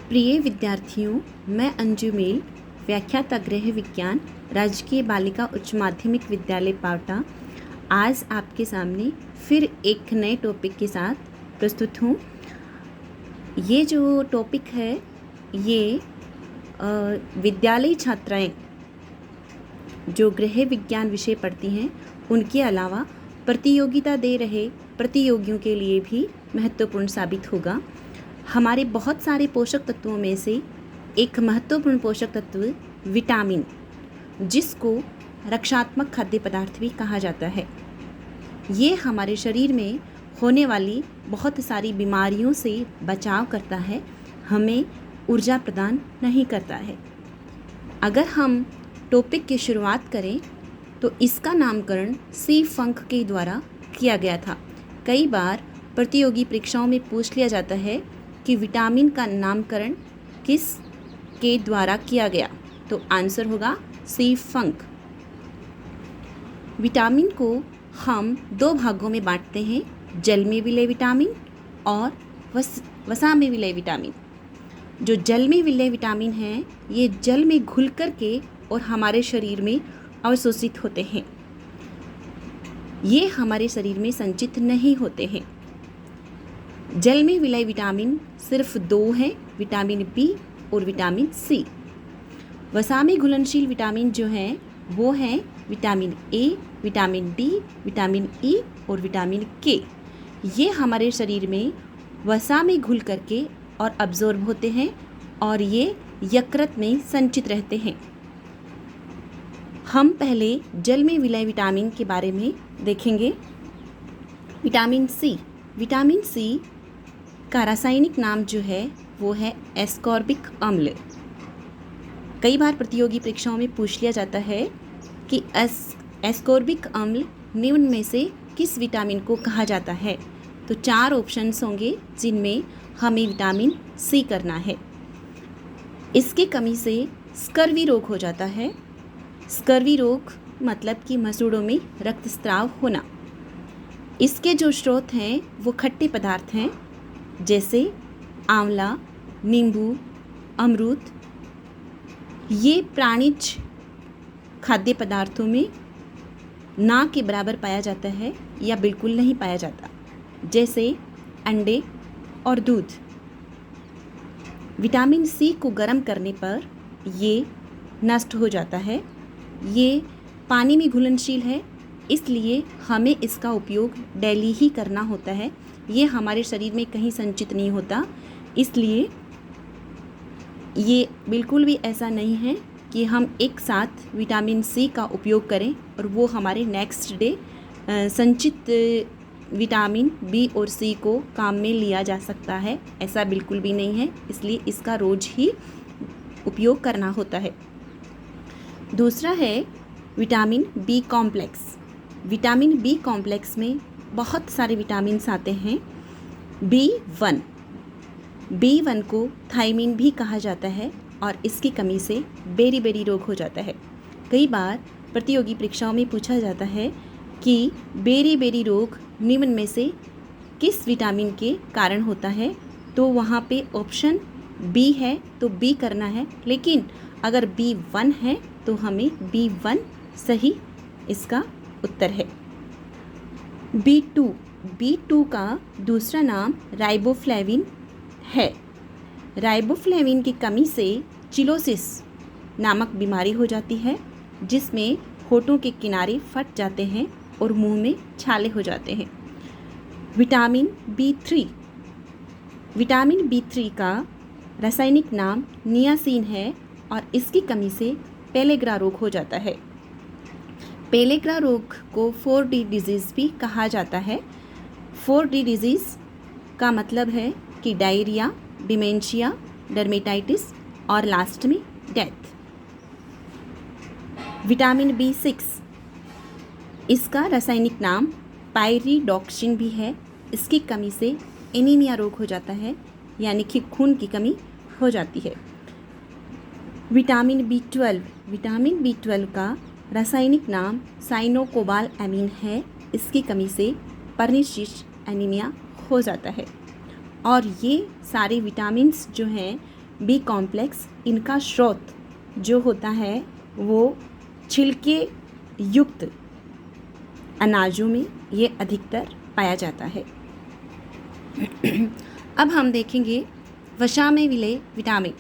प्रिय विद्यार्थियों, मैं अंजू मेल, व्याख्याता गृह विज्ञान, राजकीय बालिका उच्च माध्यमिक विद्यालय पावटा, आज आपके सामने फिर एक नए टॉपिक के साथ प्रस्तुत हूँ। ये जो टॉपिक है ये विद्यालयी छात्राएं जो गृह विज्ञान विषय पढ़ती हैं उनके अलावा प्रतियोगिता दे रहे प्रतियोगियों के लिए भी महत्वपूर्ण साबित होगा। हमारे बहुत सारे पोषक तत्वों में से एक महत्वपूर्ण पोषक तत्व विटामिन, जिसको रक्षात्मक खाद्य पदार्थ भी कहा जाता है, ये हमारे शरीर में होने वाली बहुत सारी बीमारियों से बचाव करता है, हमें ऊर्जा प्रदान नहीं करता है। अगर हम टॉपिक की शुरुआत करें तो इसका नामकरण सी फंक के द्वारा किया गया था। कई बार प्रतियोगी परीक्षाओं में पूछ लिया जाता है कि विटामिन का नामकरण किस के द्वारा किया गया, तो आंसर होगा सी फंक। विटामिन को हम दो भागों में बांटते हैं, जल में विलय विटामिन और वसा में विलय विटामिन। जो जल में विलय विटामिन हैं ये जल में घुल कर के और हमारे शरीर में अवशोषित होते हैं, ये हमारे शरीर में संचित नहीं होते हैं। जल में विलय विटामिन सिर्फ दो हैं, विटामिन बी और विटामिन सी। वसा में घुलनशील विटामिन जो हैं वो हैं vitamin A, vitamin D, vitamin E और विटामिन के। ये हमारे शरीर में वसा में घुल करके और अब्जॉर्ब होते हैं और ये यकृत में संचित रहते हैं। हम पहले जल में विलय विटामिन के बारे में देखेंगे। विटामिन सी का रासायनिक नाम जो है वो है एस्कॉर्बिक अम्ल। कई बार प्रतियोगी परीक्षाओं में पूछ लिया जाता है कि एस्कॉर्बिक अम्ल निम्न में से किस विटामिन को कहा जाता है, तो चार ऑप्शंस होंगे जिनमें हमें विटामिन सी करना है। इसके कमी से स्कर्वी रोग हो जाता है। स्कर्वी रोग मतलब कि मसूड़ों में रक्तस्राव होना। इसके जो स्रोत हैं वो खट्टे पदार्थ हैं, जैसे आंवला, नींबू, अमरूद। ये प्राणिज खाद्य पदार्थों में ना के बराबर पाया जाता है या बिल्कुल नहीं पाया जाता, जैसे अंडे और दूध। विटामिन सी को गर्म करने पर ये नष्ट हो जाता है। ये पानी में घुलनशील है, इसलिए हमें इसका उपयोग डेली ही करना होता है। ये हमारे शरीर में कहीं संचित नहीं होता, इसलिए ये बिल्कुल भी ऐसा नहीं है कि हम एक साथ विटामिन सी का उपयोग करें और वो हमारे नेक्स्ट डे संचित विटामिन बी और सी को काम में लिया जा सकता है, ऐसा बिल्कुल भी नहीं है। इसलिए इसका रोज़ ही उपयोग करना होता है। दूसरा है vitamin B complex. Vitamin B complex में बहुत सारे विटामिन्स आते हैं। बी वन को थायमिन भी कहा जाता है और इसकी कमी से बेरी रोग हो जाता है। कई बार प्रतियोगी परीक्षाओं में पूछा जाता है कि बेरी रोग निम्न में से किस विटामिन के कारण होता है, तो वहाँ पे ऑप्शन बी है तो बी करना है, लेकिन अगर B1 है तो हमें B1 सही इसका उत्तर है। B2 का दूसरा नाम राइबोफ्लेविन है। राइबोफ्लेविन की कमी से चिलोसिस नामक बीमारी हो जाती है, जिसमें होठों के किनारे फट जाते हैं और मुंह में छाले हो जाते हैं। विटामिन B3 का रासायनिक नाम नियासिन है और इसकी कमी से पेलेग्रा रोग हो जाता है। पेलेग्रा रोग को 4D डिजीज़ भी कहा जाता है। 4D डिजीज़ का मतलब है कि डायरिया, डिमेंशिया, डर्मेटाइटिस और लास्ट में डेथ। विटामिन B6, इसका रासायनिक नाम पायरिडॉक्सिन भी है। इसकी कमी से एनीमिया रोग हो जाता है, यानी कि खून की कमी हो जाती है। विटामिन B12 का रासायनिक नाम साइनोकोबाल एमीन है। इसकी कमी से पर्निशियस एनीमिया हो जाता है। और ये सारे विटामिन्स जो हैं बी कॉम्प्लेक्स, इनका स्रोत जो होता है वो छिलके युक्त अनाजों में ये अधिकतर पाया जाता है। अब हम देखेंगे वसा में विलय विटामिन।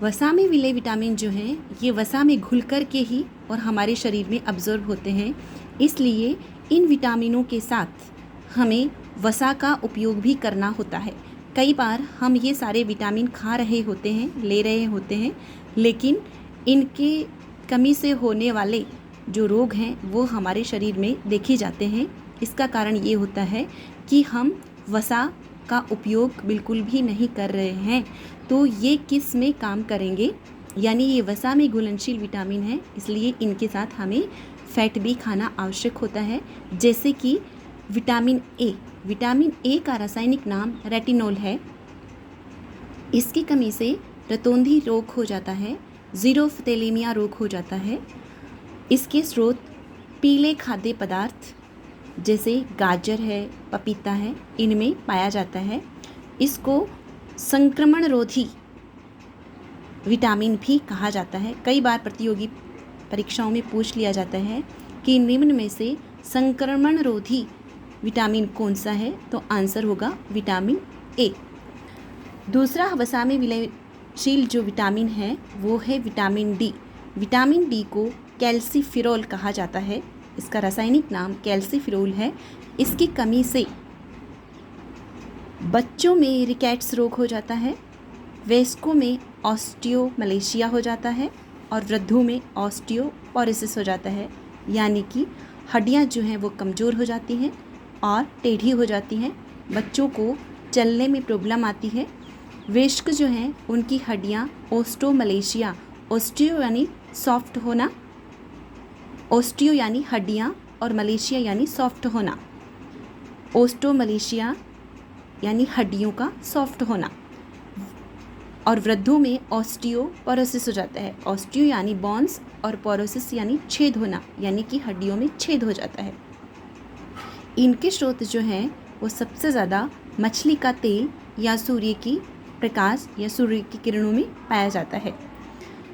वसा में विलय विटामिन जो हैं ये वसा में घुल कर के ही और हमारे शरीर में अब्जॉर्ब होते हैं, इसलिए इन विटामिनों के साथ हमें वसा का उपयोग भी करना होता है। कई बार हम ये सारे विटामिन खा रहे होते हैं, ले रहे होते हैं, लेकिन इनके कमी से होने वाले जो रोग हैं वो हमारे शरीर में देखे जाते हैं। इसका कारण ये होता है कि हम वसा का उपयोग बिल्कुल भी नहीं कर रहे हैं। तो ये किस में काम करेंगे, यानी ये वसा में घुलनशील विटामिन है, इसलिए इनके साथ हमें फैट भी खाना आवश्यक होता है। जैसे कि विटामिन ए। विटामिन ए का रासायनिक नाम रेटिनॉल है। इसकी कमी से रतौंधी रोग हो जाता है, ज़ीरोफ्थैलेमिया रोग हो जाता है। इसके स्रोत पीले खाद्य पदार्थ जैसे गाजर है, पपीता है, इनमें पाया जाता है। इसको संक्रमण रोधी विटामिन भी कहा जाता है। कई बार प्रतियोगी परीक्षाओं में पूछ लिया जाता है कि निम्न में से संक्रमण रोधी विटामिन कौन सा है, तो आंसर होगा विटामिन ए। दूसरा वसा में विलयशील जो विटामिन है वो है विटामिन डी। विटामिन डी को कैल्सीफिरोल कहा जाता है। इसका रासायनिक नाम कैल्सीफिरोल है। इसकी कमी से बच्चों में रिकेट्स रोग हो जाता है, वयस्कों में ऑस्टियोमलेशिया हो जाता है और वृद्धों में ऑस्टियोपोरोसिस हो जाता है, यानी कि हड्डियां जो हैं वो कमज़ोर हो जाती हैं और टेढ़ी हो जाती हैं। बच्चों को चलने में प्रॉब्लम आती है। वयस्क जो हैं उनकी हड्डियां ऑस्टियोमलेशिया, ऑस्टियो यानी सॉफ्ट होना, ऑस्टियो यानी हड्डियाँ और मलेशिया यानी सॉफ्ट होना, ऑस्टियोमलेशिया यानी हड्डियों का सॉफ्ट होना। और वृद्धों में ऑस्टियोपोरोसिस हो जाता है। ऑस्टियो यानी बोन्स और पोरोसिस यानी छेद होना, यानी कि हड्डियों में छेद हो जाता है। इनके स्रोत जो हैं वो सबसे ज़्यादा मछली का तेल या सूर्य की प्रकाश या सूर्य की किरणों में पाया जाता है।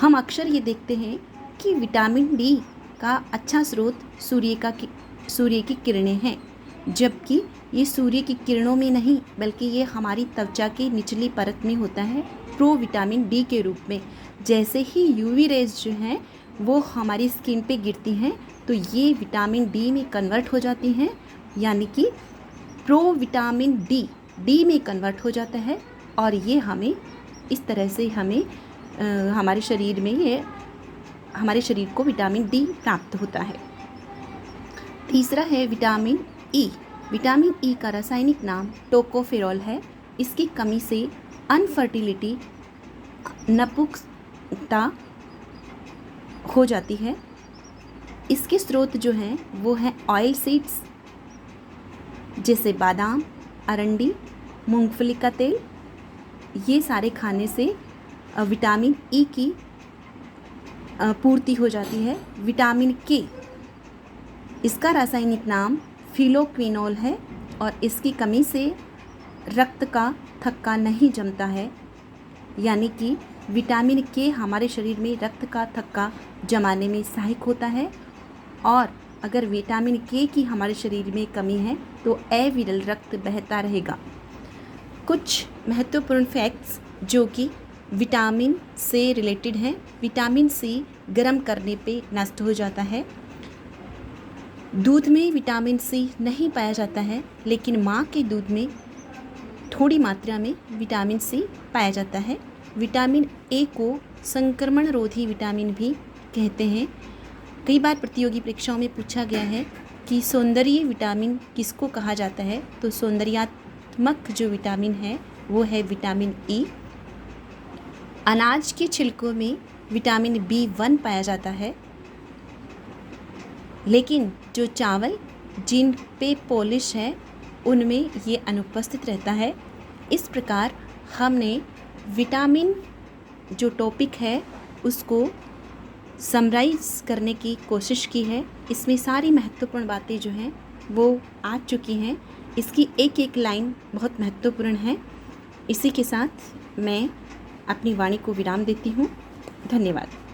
हम अक्सर ये देखते हैं कि विटामिन डी का अच्छा स्रोत सूर्य की किरणें हैं, जबकि ये सूर्य की किरणों में नहीं बल्कि ये हमारी त्वचा की निचली परत में होता है प्रो विटामिन डी के रूप में। जैसे ही यूवी रेज जो हैं वो हमारी स्किन पे गिरती हैं तो ये विटामिन डी में कन्वर्ट हो जाती हैं, यानी कि प्रो विटामिन डी में कन्वर्ट हो जाता है और ये हमें इस तरह से हमें हमारे शरीर को विटामिन डी प्राप्त होता है। तीसरा है विटामिन ई। विटामिन ई का रासायनिक नाम टोकोफेरॉल है। इसकी कमी से अनफर्टिलिटी, नपुंसकता हो जाती है। इसके स्रोत जो हैं वो हैं ऑयल सीड्स जैसे बादाम, अरंडी, मूंगफली का तेल। ये सारे खाने से विटामिन ई की पूर्ति हो जाती है। विटामिन के, इसका रासायनिक नाम फिलोक्विनोल है और इसकी कमी से रक्त का थक्का नहीं जमता है, यानी कि विटामिन के हमारे शरीर में रक्त का थक्का जमाने में सहायक होता है। और अगर विटामिन के की हमारे शरीर में कमी है तो अविरल रक्त बहता रहेगा। कुछ महत्वपूर्ण फैक्ट्स जो कि विटामिन से रिलेटेड हैं। विटामिन सी गर्म करने पे नष्ट हो जाता है। दूध में विटामिन सी नहीं पाया जाता है, लेकिन माँ के दूध में थोड़ी मात्रा में विटामिन सी पाया जाता है। विटामिन ए को संक्रमण रोधी विटामिन भी कहते हैं। कई बार प्रतियोगी परीक्षाओं में पूछा गया है कि सौंदर्य विटामिन किसको कहा जाता है, तो सौंदर्यात्मक जो विटामिन है वो है विटामिन ई। अनाज के छिलकों में विटामिन B1 पाया जाता है, लेकिन जो चावल जिन पे पॉलिश है उनमें ये अनुपस्थित रहता है। इस प्रकार हमने विटामिन जो टॉपिक है उसको समराइज़ करने की कोशिश की है। इसमें सारी महत्वपूर्ण बातें जो हैं वो आ चुकी हैं। इसकी एक एक लाइन बहुत महत्वपूर्ण है। इसी के साथ मैं अपनी वाणी को विराम देती हूँ। धन्यवाद।